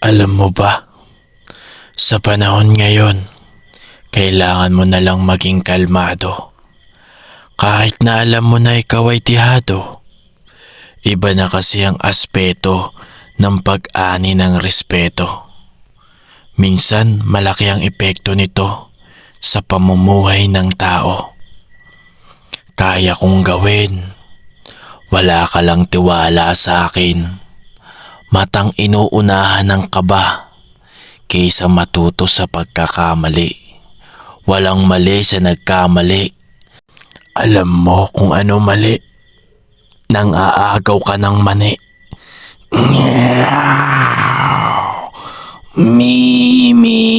Alam mo ba, sa panahon ngayon, kailangan mo na lang maging kalmado. Kahit na alam mo na ikaw ay tihado, iba na kasi ang aspeto ng pag-ani ng respeto. Minsan malaki ang epekto nito sa pamumuhay ng tao. Kaya kong gawin, wala ka lang tiwala sa akin. Matang inuunahan ng kaba kaysa matuto sa pagkakamali. Walang mali sa nagkamali. Alam mo kung ano mali nang aagaw ka ng mani. Meow. Mimi.